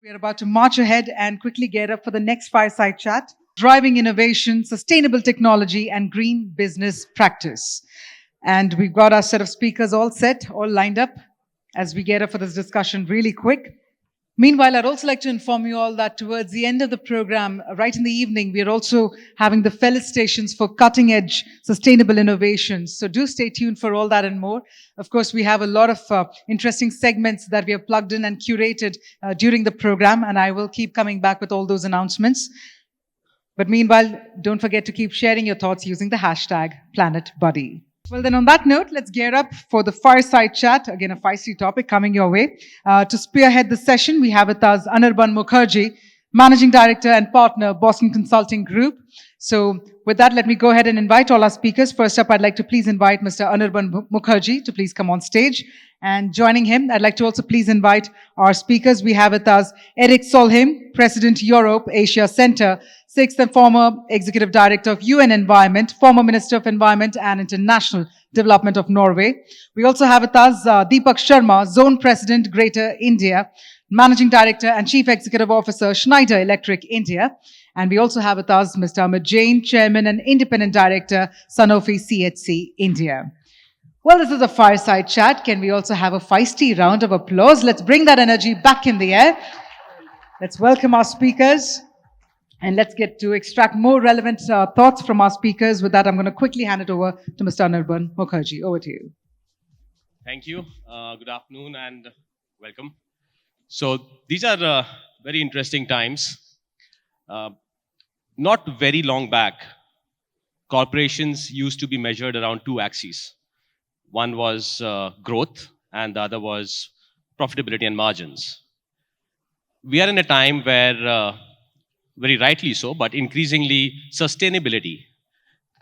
We are about to march ahead and quickly get up for the next fireside chat, driving innovation, sustainable technology, and green business practice. And we've got our set of speakers all set, all lined up as we get up for this discussion really quick. Meanwhile, I'd also like to inform you all that towards the end of the program, right in the evening, we are also having the felicitations for cutting edge sustainable innovations. So do stay tuned for all that and more. Of course, we have a lot of interesting segments that we have plugged in and curated during the program, and I will keep coming back with all those announcements. But meanwhile, don't forget to keep sharing your thoughts using the hashtag PlanetBuddy. Well, then on that note, let's gear up for the fireside chat. Again, a feisty topic coming your way. To spearhead the session, we have with us Anirban Mukherjee, Managing Director and Partner, Boston Consulting Group. So with that, let me go ahead and invite all our speakers. First up, I'd like to please invite Mr. Anirban Mukherjee to please come on stage. And joining him, I'd like to also please invite our speakers. We have with us Erik Solheim, President, Europe, Asia Center, sixth and former Executive Director of UN Environment, former Minister of Environment and International Development of Norway. We also have with us Deepak Sharma, Zone President, Greater India, Managing Director and Chief Executive Officer, Schneider Electric India. And we also have with us Mr. Amit Jain, Chairman and Independent Director, Sanofi CHC India. Well, this is a fireside chat. Can we also have a feisty round of applause? Let's bring that energy back in the air. Let's welcome our speakers. And let's get to extract more relevant thoughts from our speakers. With that, I'm going to quickly hand it over to Mr. Anirban Mukherjee. Over to you. Thank you. Good afternoon and welcome. So these are very interesting times. Not very long back, corporations used to be measured around two axes. One was growth and the other was profitability and margins. We are in a time where, very rightly so, but increasingly sustainability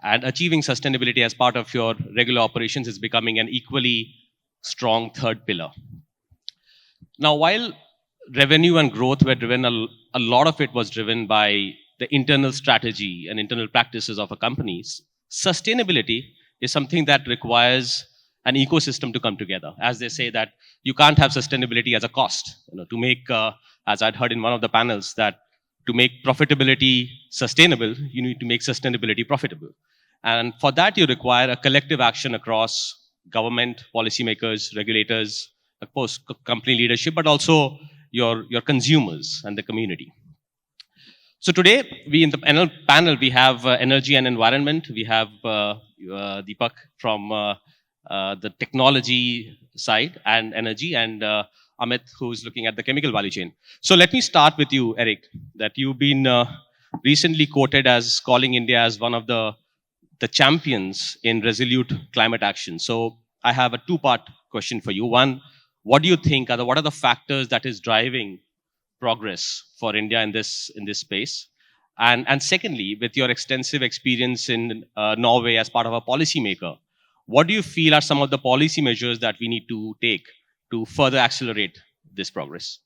and achieving sustainability as part of your regular operations is becoming an equally strong third pillar. Now, while revenue and growth were driven, a lot of it was driven by the internal strategy and internal practices of a company. Sustainability is something that requires an ecosystem to come together. As they say that you can't have sustainability as a cost. To make, as I'd heard in one of the panels, that to make profitability sustainable, you need to make sustainability profitable. And for that, you require a collective action across government, policymakers, regulators, of course, company leadership, but also your consumers and the community. So today, we in the panel, we have energy and environment. We have Deepak from the technology side and energy, and Amit, who's looking at the chemical value chain. So let me start with you, Erik, that you've been recently quoted as calling India as one of the champions in resolute climate action. So I have a two-part question for you. One, what do you think what are the factors that is driving progress for India in this space? And secondly, with your extensive experience in Norway as part of a policymaker, what do you feel are some of the policy measures that we need to take to further accelerate this progress?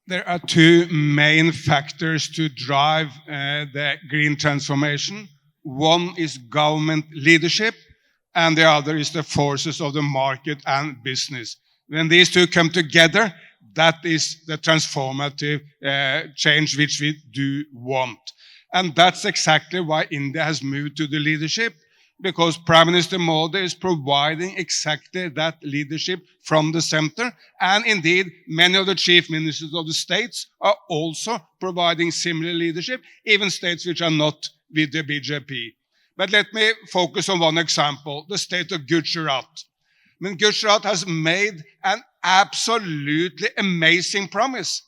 There are two main factors to drive the green transformation. One is government leadership, and the other is the forces of the market and business. When these two come together, that is the transformative change which we do want. And that's exactly why India has moved to the leadership, because Prime Minister Modi is providing exactly that leadership from the center. And indeed, many of the chief ministers of the states are also providing similar leadership, even states which are not with the BJP. But let me focus on one example, the state of Gujarat. Gujarat has made an absolutely amazing promise.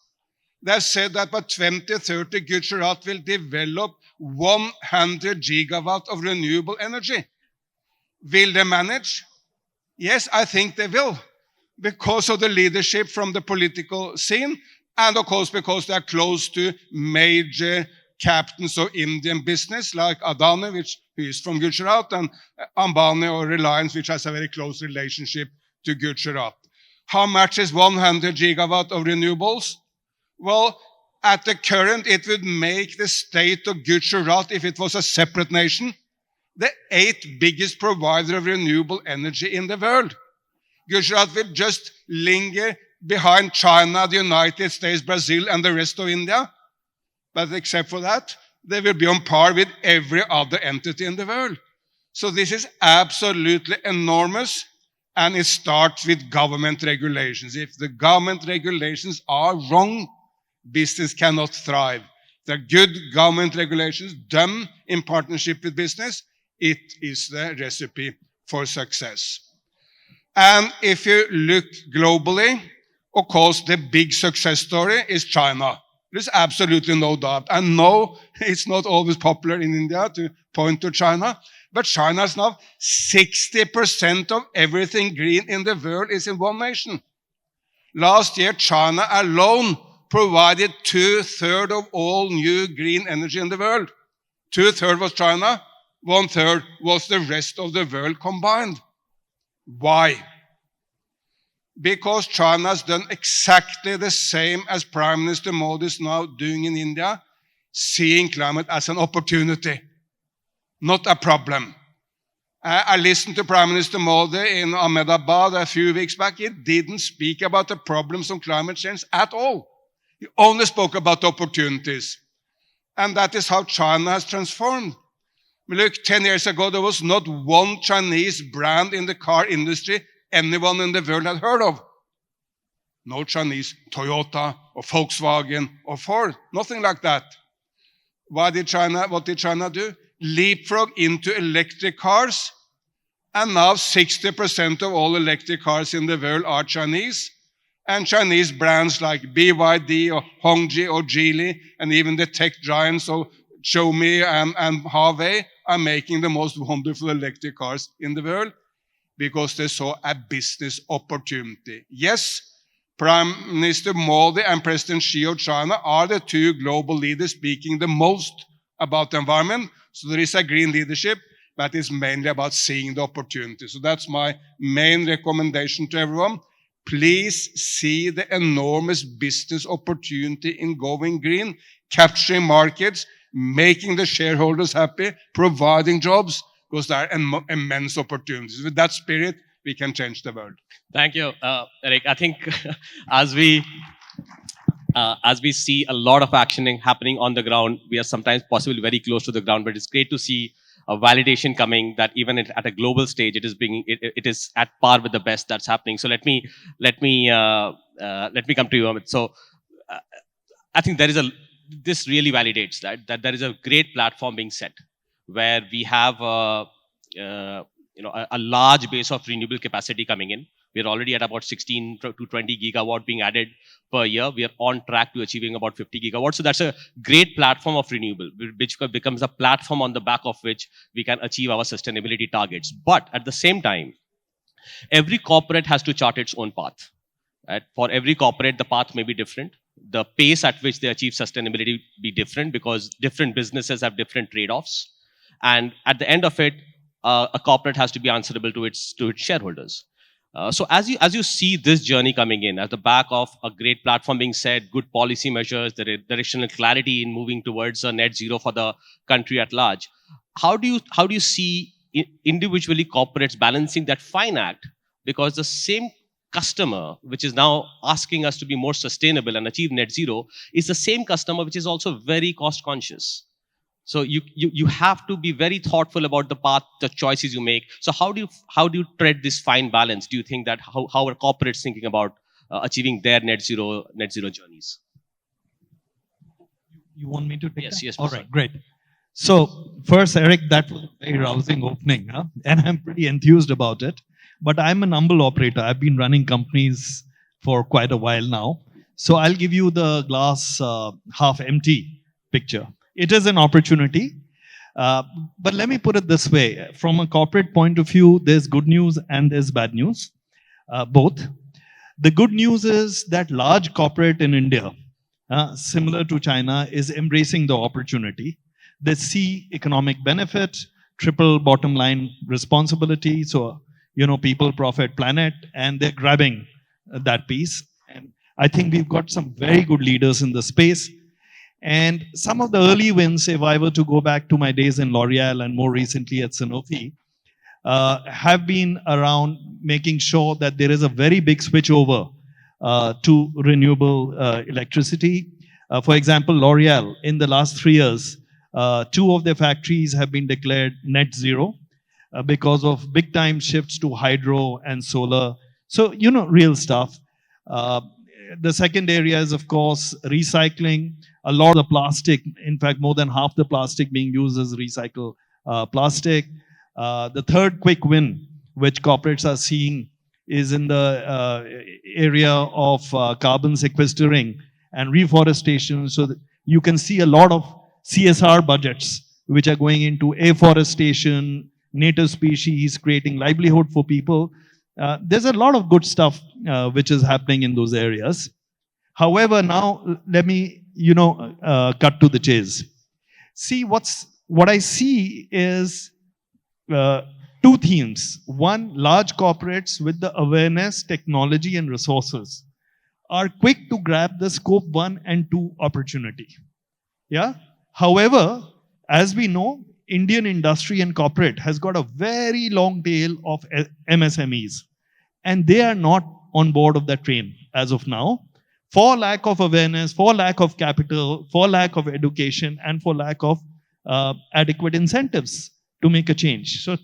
They have said that by 2030, Gujarat will develop 100 gigawatt of renewable energy. Will they manage? Yes, I think they will, because of the leadership from the political scene, and of course because they are close to major captains of Indian business like Adani, who is from Gujarat, and Ambani or Reliance, which has a very close relationship to Gujarat. How much is 100 gigawatt of renewables? Well, at the current, it would make the state of Gujarat, if it was a separate nation, the 8th biggest provider of renewable energy in the world. Gujarat will just linger behind China, the United States, Brazil, and the rest of India. But except for that, they will be on par with every other entity in the world. So this is absolutely enormous, and it starts with government regulations. If the government regulations are wrong, business cannot thrive. The good government regulations done in partnership with business, it is the recipe for success. And if you look globally, of course, the big success story is China. There's absolutely no doubt. And no, it's not always popular in India to point to China, but China is now 60% of everything green in the world is in one nation. Last year, China alone provided 2/3 of all new green energy in the world. 2/3 was China, 1/3 was the rest of the world combined. Why? Because China has done exactly the same as Prime Minister Modi is now doing in India, seeing climate as an opportunity, not a problem. I listened to Prime Minister Modi in Ahmedabad a few weeks back. He didn't speak about the problems of climate change at all. He only spoke about opportunities. And that is how China has transformed. Look, 10 years ago, there was not one Chinese brand in the car industry anyone in the world had heard of. No Chinese Toyota or Volkswagen or Ford, nothing like that. What did China do? Leapfrog into electric cars, and now 60% of all electric cars in the world are Chinese, and Chinese brands like BYD or Hongji or Geely, and even the tech giants of Xiaomi and Huawei are making the most wonderful electric cars in the world because they saw a business opportunity. Yes, Prime Minister Modi and President Xi of China are the two global leaders speaking the most about the environment. So there is a green leadership, but it's mainly about seeing the opportunity. So that's my main recommendation to everyone. Please see the enormous business opportunity in going green, capturing markets, making the shareholders happy, providing jobs, because there are immense opportunities. With that spirit, we can change the world. Thank you, Erik. I think as we see a lot of action happening on the ground, we are sometimes possibly very close to the ground, but it's great to see a validation coming that even at a global stage, it is at par with the best that's happening. So let me come to you, Amit. So I think this really validates that there is a great platform being set where we have a large base of renewable capacity coming in. We are already at about 16 to 20 gigawatt being added per year. We are on track to achieving about 50 gigawatts. So that's a great platform of renewable, which becomes a platform on the back of which we can achieve our sustainability targets. But at the same time, every corporate has to chart its own path. Right? For every corporate, the path may be different. The pace at which they achieve sustainability be different because different businesses have different trade-offs. And at the end of it, a corporate has to be answerable to its shareholders. So as you see this journey coming in, at the back of a great platform being set, good policy measures, the directional clarity in moving towards a net zero for the country at large, how do you see individually corporates balancing that fine act? Because the same customer, which is now asking us to be more sustainable and achieve net zero, is the same customer which is also very cost conscious. So you have to be very thoughtful about the path, the choices you make. So how do you tread this fine balance? Do you think that how are corporates thinking about achieving their net zero journeys? You want me to take that? Yes. All right, great. So first, Erik, that was a very rousing opening, huh? And I'm pretty enthused about it. But I'm an humble operator. I've been running companies for quite a while now. So I'll give you the glass half empty picture. It is an opportunity. But let me put it this way. From a corporate point of view, there's good news and there's bad news, both. The good news is that large corporate in India, similar to China, is embracing the opportunity. They see economic benefit, triple bottom line responsibility. So, people, profit, planet, and they're grabbing that piece. And I think we've got some very good leaders in the space. And some of the early wins, if I were to go back to my days in L'Oreal and more recently at Sanofi, have been around making sure that there is a very big switch over to renewable electricity. For example, L'Oreal, in the last 3 years, 2 of their factories have been declared net zero because of big time shifts to hydro and solar. So, real stuff. Uh, the second area is, of course, recycling. A lot of the plastic, in fact, more than half the plastic being used is recycled plastic. The third quick win, which corporates are seeing, is in the area of carbon sequestering and reforestation. So that you can see a lot of CSR budgets which are going into afforestation, native species, creating livelihood for people. There's a lot of good stuff which is happening in those areas. However, now let me, cut to the chase. See, what I see is two themes. One, large corporates with the awareness, technology, and resources are quick to grab the scope 1 and 2 opportunity. Yeah. However, as we know, Indian industry and corporate has got a very long tail of MSMEs, and they are not on board of that train as of now, for lack of awareness, for lack of capital, for lack of education, and for lack of adequate incentives to make a change. So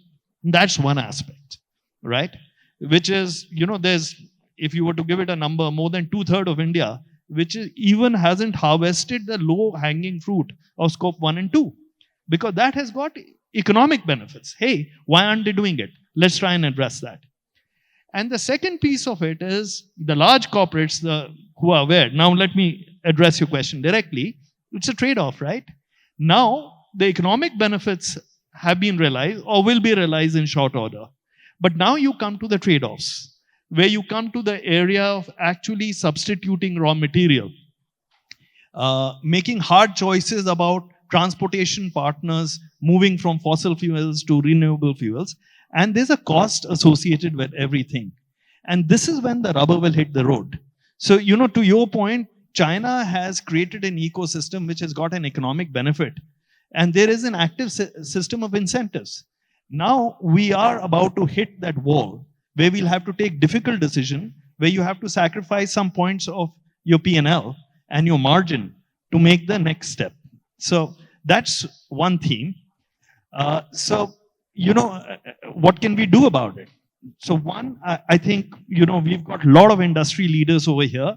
that's one aspect, right? Which is, there's, if you were to give it a number, more than 2/3 of India, which even hasn't harvested the low-hanging fruit of scope 1 and 2, because that has got economic benefits. Hey, why aren't they doing it? Let's try and address that. And the second piece of it is the large corporates who are aware. Now, let me address your question directly. It's a trade-off, right? Now, the economic benefits have been realized or will be realized in short order. But now you come to the trade-offs, where you come to the area of actually substituting raw material, making hard choices about transportation partners, moving from fossil fuels to renewable fuels. And there's a cost associated with everything. And this is when the rubber will hit the road. So, to your point, China has created an ecosystem which has got an economic benefit. And there is an active system of incentives. Now we are about to hit that wall where we'll have to take difficult decision, where you have to sacrifice some points of your P&L and your margin to make the next step. So that's one theme. What can we do about it? So one, I think, we've got a lot of industry leaders over here,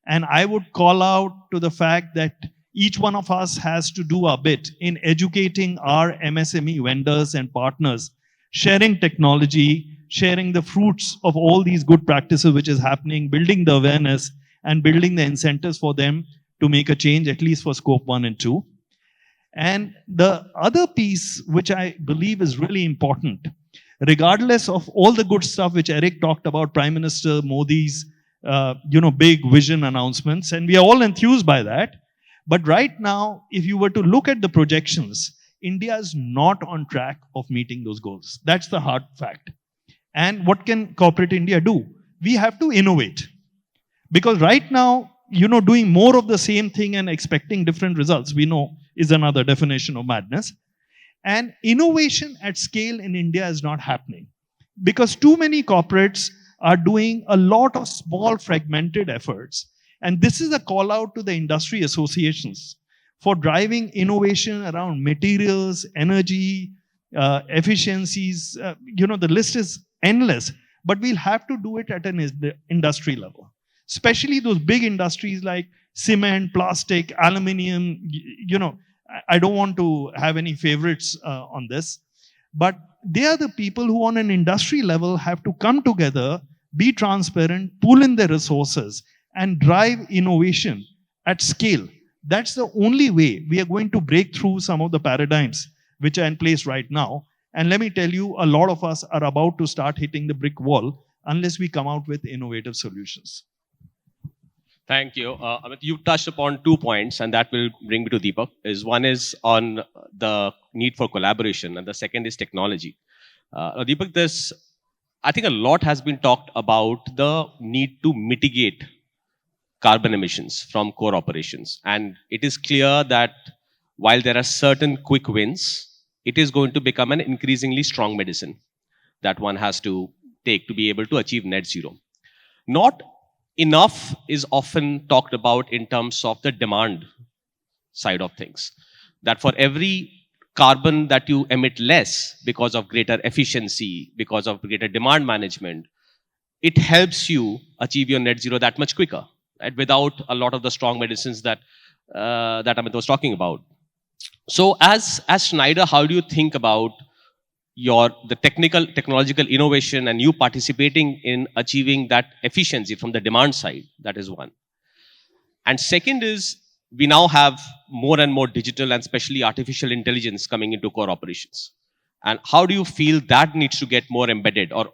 and I would call out to the fact that each one of us has to do our bit in educating our MSME vendors and partners, sharing technology, sharing the fruits of all these good practices which is happening, building the awareness and building the incentives for them to make a change, at least for scope 1 and 2. And the other piece, which I believe is really important, regardless of all the good stuff which Erik talked about, Prime Minister Modi's, big vision announcements, and we are all enthused by that. But right now, if you were to look at the projections, India is not on track of meeting those goals. That's the hard fact. And what can corporate India do? We have to innovate. Because right now, doing more of the same thing and expecting different results, we know is another definition of madness. And innovation at scale in India is not happening. Because too many corporates are doing a lot of small fragmented efforts. And this is a call out to the industry associations for driving innovation around materials, energy, efficiencies. The list is endless, but we'll have to do it at an industry level. Especially those big industries like cement, plastic, aluminium. I don't want to have any favorites on this, but they are the people who on an industry level have to come together, be transparent, pool in their resources, and drive innovation at scale. That's the only way we are going to break through some of the paradigms which are in place right now. And let me tell you, a lot of us are about to start hitting the brick wall unless we come out with innovative solutions. Thank you. Amit, you touched upon 2 points, and that will bring me to Deepak. One is on the need for collaboration, and the second is technology. Deepak, I think a lot has been talked about the need to mitigate carbon emissions from core operations. And it is clear that while there are certain quick wins, it is going to become an increasingly strong medicine that one has to take to be able to achieve net zero. Not enough is often talked about in terms of the demand side of things. That for every carbon that you emit less because of greater efficiency, because of greater demand management, it helps you achieve your net zero that much quicker, right? Without a lot of the strong medicines that Amit was talking about. So as Schneider, how do you think about the technological innovation and you participating in achieving that efficiency from the demand side? That is one. And second is, we now have more and more digital and especially artificial intelligence coming into core operations. And how do you feel that needs to get more embedded or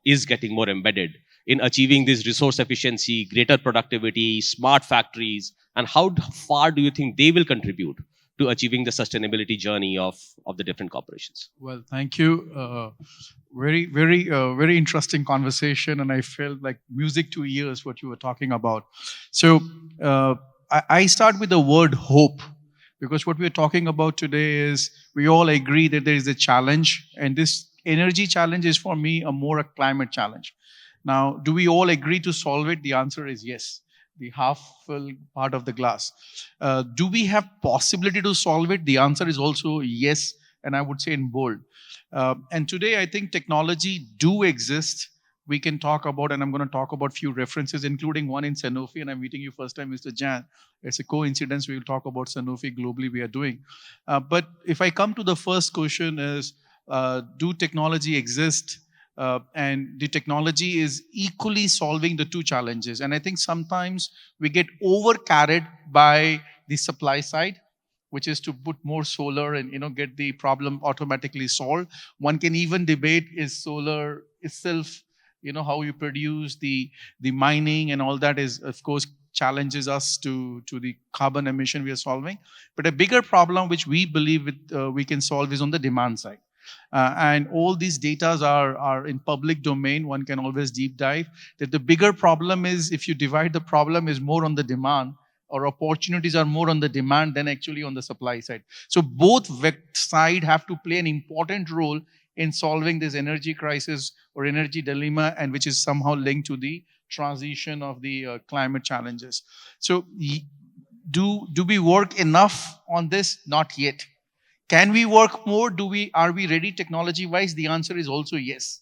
is getting more embedded in achieving this resource efficiency, greater productivity, smart factories, and how far do you think they will contribute to achieving the sustainability journey of the different corporations? Well, thank you. Very interesting conversation, and I felt like music to ears what you were talking about. So I start with the word hope, because what we're talking about today is we all agree that there is a challenge, and this energy challenge is for me a climate challenge. Now, do we all agree to solve it? The answer is yes. The half full part of the glass. Do we have possibility to solve it? The answer is also yes, and I would say in bold. And today, I think technology do exist. We can talk about, and I'm going to talk about few references, including one in Sanofi, and I'm meeting you first time, Mr. Jain. It's a coincidence we will talk about Sanofi globally we are doing. But if I come to the first question is, do technology exist? And the technology is equally solving the two challenges. And I think sometimes we get over-carried by the supply side, which is to put more solar and get the problem automatically solved. One can even debate, is solar itself, how you produce the mining and all that is, of course, challenges us to the carbon emission we are solving. But a bigger problem which we believe we can solve is on the demand side. And all these data are in public domain. One can always deep dive. That the bigger problem is, if you divide the problem, is more on the demand, or opportunities are more on the demand than actually on the supply side. So both sides have to play an important role in solving this energy crisis or energy dilemma, and which is somehow linked to the transition of the climate challenges. So do we work enough on this? Not yet. Can we work more? Are we ready technology wise? The answer is also yes.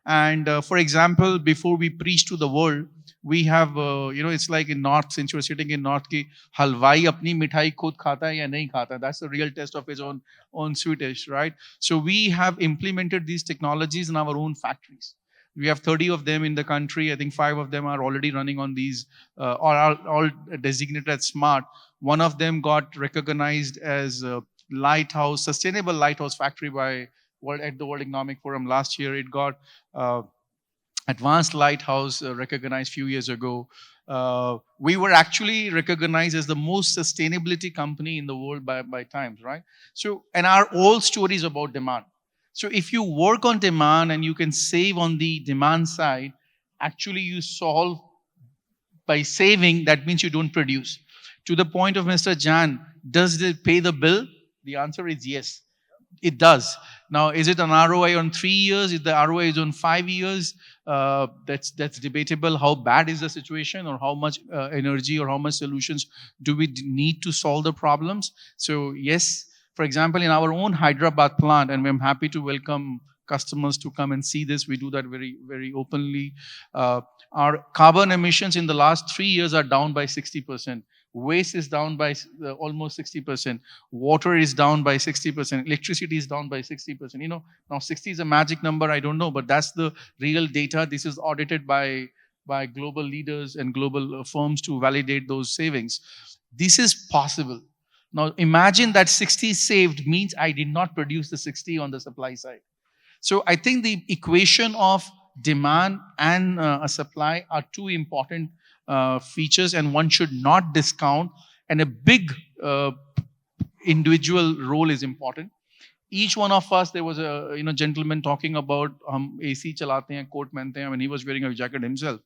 And for example, before we preach to the world, we have, it's like in North, since you're sitting in North, ki halwai apni mithai khud khata hai ya nahi khata. That's the real test of his own Swedish, right? So we have implemented these technologies in our own factories. We have 30 of them in the country. I think 5 of them are already running on these, or are all designated as smart. One of them got recognized as sustainable lighthouse factory at the World Economic Forum last year. It got advanced lighthouse recognized a few years ago. We were actually recognized as the most sustainability company in the world by Times, right? So, and our whole story is about demand. So if you work on demand and you can save on the demand side, actually you solve by saving. That means you don't produce. To the point of Mr. Jain, does it pay the bill? The answer is yes, it does. Now, is it an ROI on 3 years? If the ROI is on 5 years, that's debatable. How bad is the situation, or how much energy or how much solutions do we need to solve the problems? So yes, for example, in our own Hyderabad plant, and I'm happy to welcome customers to come and see this. We do that very, very openly. Our carbon emissions in the last 3 years are down by 60%. Waste is down by almost 60%. Water is down by 60%. Electricity is down by 60%. Now 60 is a magic number, I don't know, but that's the real data. This is audited by global leaders and global firms to validate those savings. This is possible. Now imagine that 60 saved means I did not produce the 60 on the supply side. So I think the equation of demand and a supply are two important features, and one should not discount, and a big individual role is important. Each one of us, there was a gentleman talking about हम AC चलाते हैं, coat पहनते हैं, and he was wearing a jacket himself.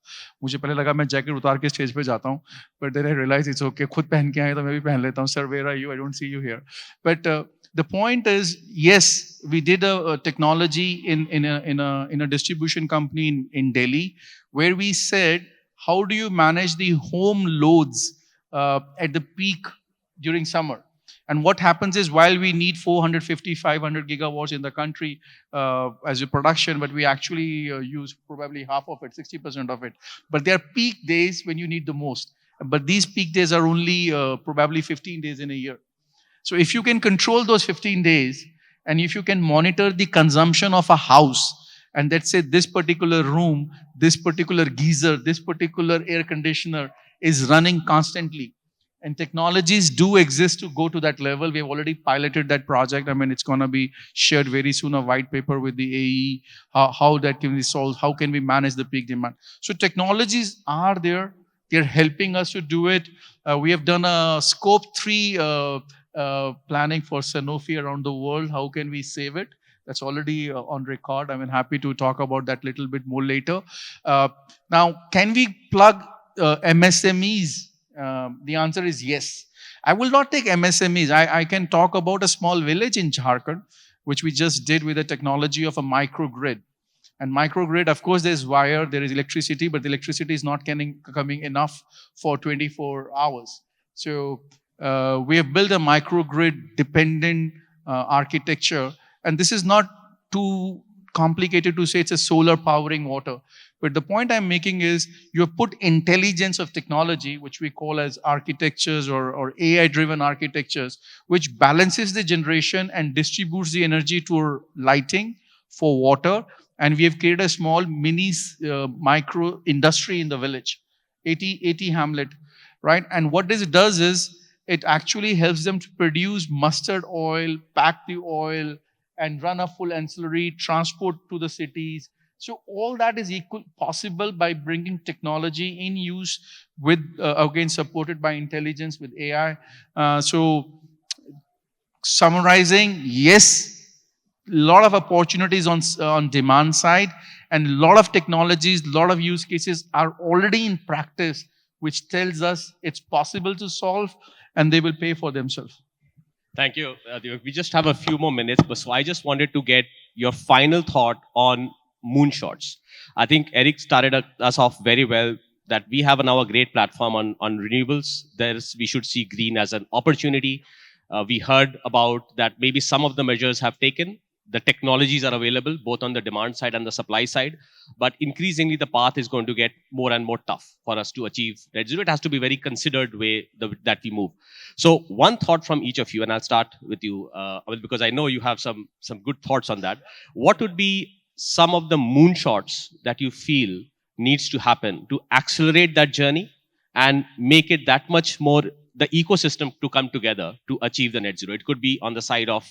मुझे पहले लगा मैं jacket उतार के stage पे जाता हूँ, but then I realized it's okay. खुद पहन के आए तो मैं भी पहन लेता हूँ. Sir, where are you? I don't see you here. But the point is, yes, we did a technology in a distribution company in Delhi, where we said, how do you manage the home loads at the peak during summer? And what happens is, while we need 450, 500 gigawatts in the country as a production, but we actually use probably half of it, 60% of it. But there are peak days when you need the most. But these peak days are only probably 15 days in a year. So if you can control those 15 days, and if you can monitor the consumption of a house, and let's say this particular room, this particular geyser, this particular air conditioner is running constantly, and technologies do exist to go to that level. We have already piloted that project. I mean, it's going to be shared very soon, a white paper with the AE, how that can be solved, how can we manage the peak demand. So technologies are there. They're helping us to do it. We have done a scope 3 planning for Sanofi around the world. How can we save it? That's already on record. I'm happy to talk about that a little bit more later. Now, can we plug MSMEs? The answer is yes. I will not take MSMEs. I can talk about a small village in Jharkhand, which we just did with the technology of a microgrid. And microgrid, of course, there's wire, there is electricity, but the electricity is not coming enough for 24 hours. So we have built a microgrid dependent architecture. And this is not too complicated to say it's a solar powering water. But the point I'm making is, you have put intelligence of technology, which we call as architectures or AI-driven architectures, which balances the generation and distributes the energy to lighting, for water. And we have created a small mini micro industry in the village, 80 hamlet, right? And what this does is, it actually helps them to produce mustard oil, pack the oil, and run a full ancillary, transport to the cities. So all that is possible by bringing technology in use with, again, supported by intelligence with AI. So summarizing, yes, a lot of opportunities on demand side, and a lot of technologies, a lot of use cases are already in practice, which tells us it's possible to solve, and they will pay for themselves. Thank you. Deepak. We just have a few more minutes, but so I just wanted to get your final thought on moonshots. I think Erik started us off very well, that we have now a great platform on renewables. We should see green as an opportunity. We heard about that maybe some of the measures have taken. The technologies are available both on the demand side and the supply side, but increasingly the path is going to get more and more tough for us to achieve net zero. It has to be very considered way that we move. So one thought from each of you, and I'll start with you, Amit, because I know you have some good thoughts on that. What would be some of the moonshots that you feel needs to happen to accelerate that journey and make it that much more, the ecosystem to come together to achieve the net zero? It could be on the side of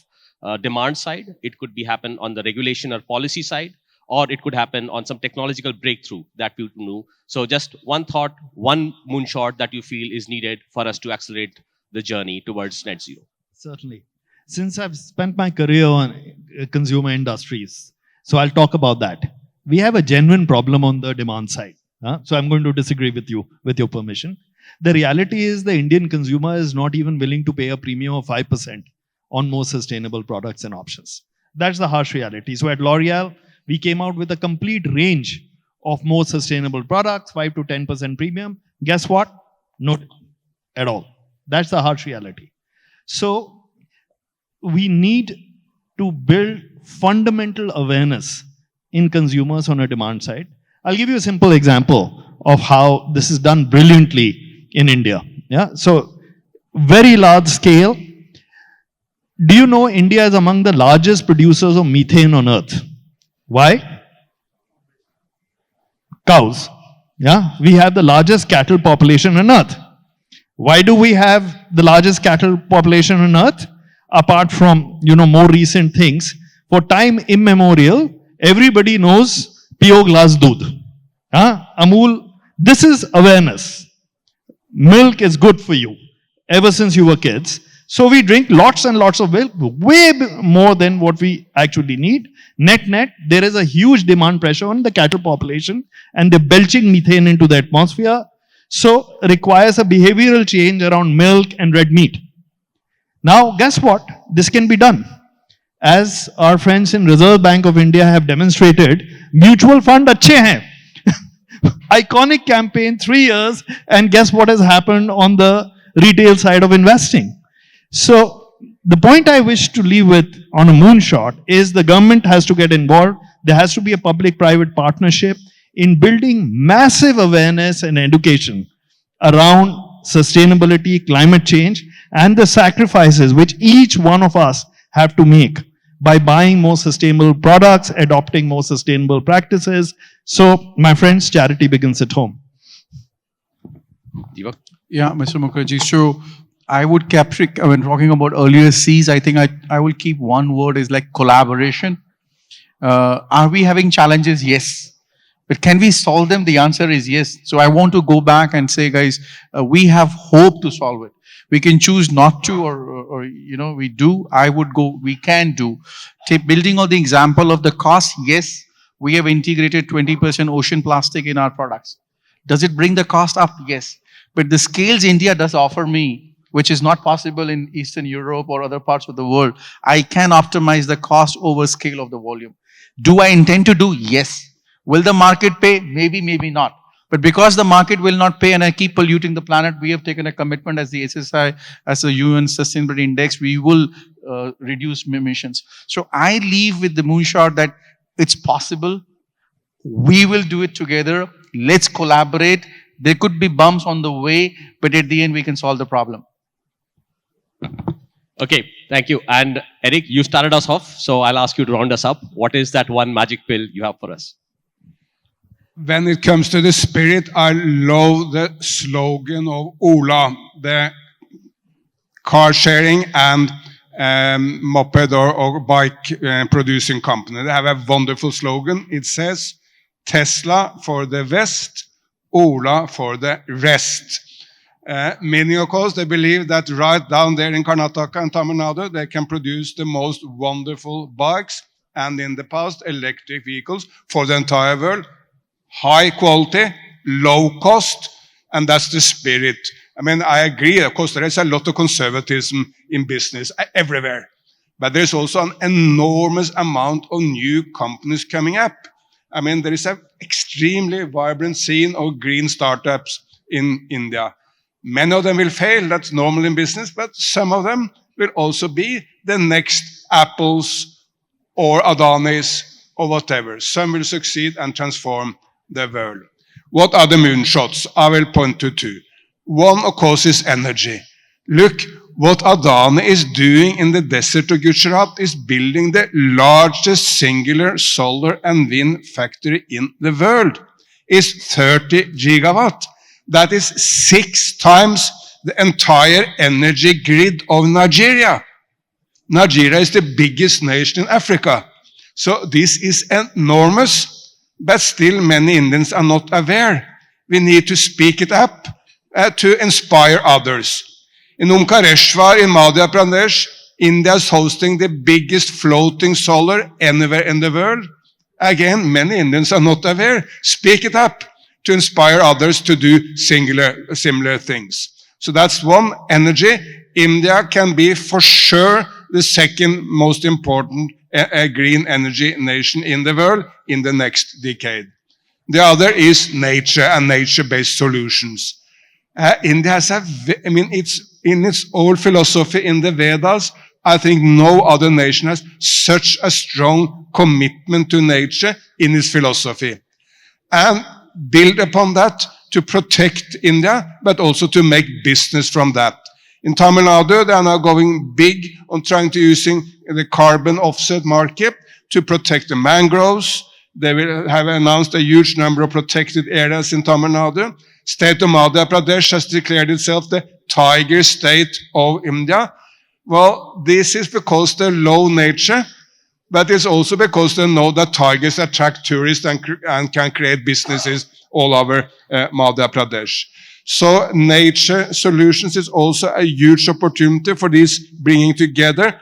demand side, it could be happen on the regulation or policy side, or it could happen on some technological breakthrough that we know. So just one thought, one moonshot that you feel is needed for us to accelerate the journey towards net zero. Certainly. Since I've spent my career on consumer industries, so I'll talk about that. We have a genuine problem on the demand side. So I'm going to disagree with you, with your permission. The reality is, the Indian consumer is not even willing to pay a premium of 5% on more sustainable products and options. That's the harsh reality. So at L'Oreal, we came out with a complete range of more sustainable products, 5 to 10% premium. Guess what? No at all. That's the harsh reality. So we need to build fundamental awareness in consumers on a demand side. I'll give you a simple example of how this is done brilliantly in India. Yeah. So very large scale. Do you know India is among the largest producers of methane on earth? Why? Cows. Yeah. We have the largest cattle population on earth. Why do we have the largest cattle population on earth? Apart from, more recent things, for time immemorial, everybody knows pio glass doodh. Amul, this is awareness. Milk is good for you ever since you were kids. So we drink lots and lots of milk, way more than what we actually need. Net, there is a huge demand pressure on the cattle population, and they're belching methane into the atmosphere. So requires a behavioral change around milk and red meat. Now, guess what? This can be done. As our friends in Reserve Bank of India have demonstrated, mutual fund अच्छे हैं. Iconic campaign, 3 years, and guess what has happened on the retail side of investing? So the point I wish to leave with on a moonshot is the government has to get involved. There has to be a public-private partnership in building massive awareness and education around sustainability, climate change, and the sacrifices which each one of us have to make by buying more sustainable products, adopting more sustainable practices. So, my friends, charity begins at home. Deepak? Yeah, Mr. Mukherjee. So I would capture, when talking about earlier C's, I think I will keep one word is like collaboration. Are we having challenges? Yes. But can we solve them? The answer is yes. So I want to go back and say, guys, we have hope to solve it. We can choose not to, or we do. I would go, we can do. Building on the example of the cost, yes, we have integrated 20% ocean plastic in our products. Does it bring the cost up? Yes. But the scales India does offer me, which is not possible in Eastern Europe or other parts of the world, I can optimize the cost over scale of the volume. Do I intend to do? Yes. Will the market pay? Maybe, maybe not. But because the market will not pay and I keep polluting the planet, we have taken a commitment as the SSI, as the UN Sustainability Index, we will reduce emissions. So I leave with the moonshot that it's possible. We will do it together. Let's collaborate. There could be bumps on the way, but at the end we can solve the problem. Okay, thank you. And Erik, you started us off, so I'll ask you to round us up. What is that one magic pill you have for us? When it comes to the spirit, I love the slogan of Ola, the car sharing and moped or bike producing company. They have a wonderful slogan. It says, Tesla for the West, Ola for the rest. Meaning, of course, they believe that right down there in Karnataka and Tamil Nadu, they can produce the most wonderful bikes and in the past, electric vehicles for the entire world. High quality, low cost, and that's the spirit. I mean, I agree, of course, there is a lot of conservatism in business everywhere. But there's also an enormous amount of new companies coming up. I mean, there is an extremely vibrant scene of green startups in India. Many of them will fail, that's normal in business, but some of them will also be the next Apples or Adanis or whatever. Some will succeed and transform the world. What are the moonshots? I will point to two. One, of course, is energy. Look, what Adani is doing in the desert of Gujarat is building the largest singular solar and wind factory in the world. It's 30 gigawatt. That is 6 times the entire energy grid of Nigeria. Nigeria is the biggest nation in Africa. So this is enormous. But still many Indians are not aware. We need to speak it up to inspire others. In Omkareshwar in Madhya Pradesh, India is hosting the biggest floating solar anywhere in the world. Again, many Indians are not aware. Speak it up to inspire others to do similar things. So that's one, energy. India can be for sure the second most important green energy nation in the world in the next decade. The other is nature and nature-based solutions. India has it's in its old philosophy in the Vedas. I think no other nation has such a strong commitment to nature in its philosophy. And build upon that to protect India, but also to make business from that. In Tamil Nadu, they are now going big on trying to using the carbon offset market to protect the mangroves. They will have announced a huge number of protected areas in Tamil Nadu. State of Madhya Pradesh has declared itself the tiger state of India. Well, this is because they love nature, but it's also because they know that tigers attract tourists and can create businesses all over Madhya Pradesh. So nature solutions is also a huge opportunity for this bringing together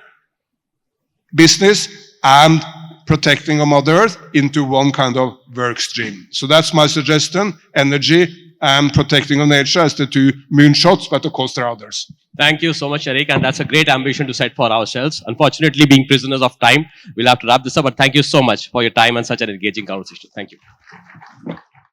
business and protecting of Mother Earth into one kind of work stream. So that's my suggestion, energy and protecting of nature as the two moonshots, but of course there are others. Thank you so much, Erik, and that's a great ambition to set for ourselves. Unfortunately, being prisoners of time, we'll have to wrap this up, but thank you so much for your time and such an engaging conversation. Thank you.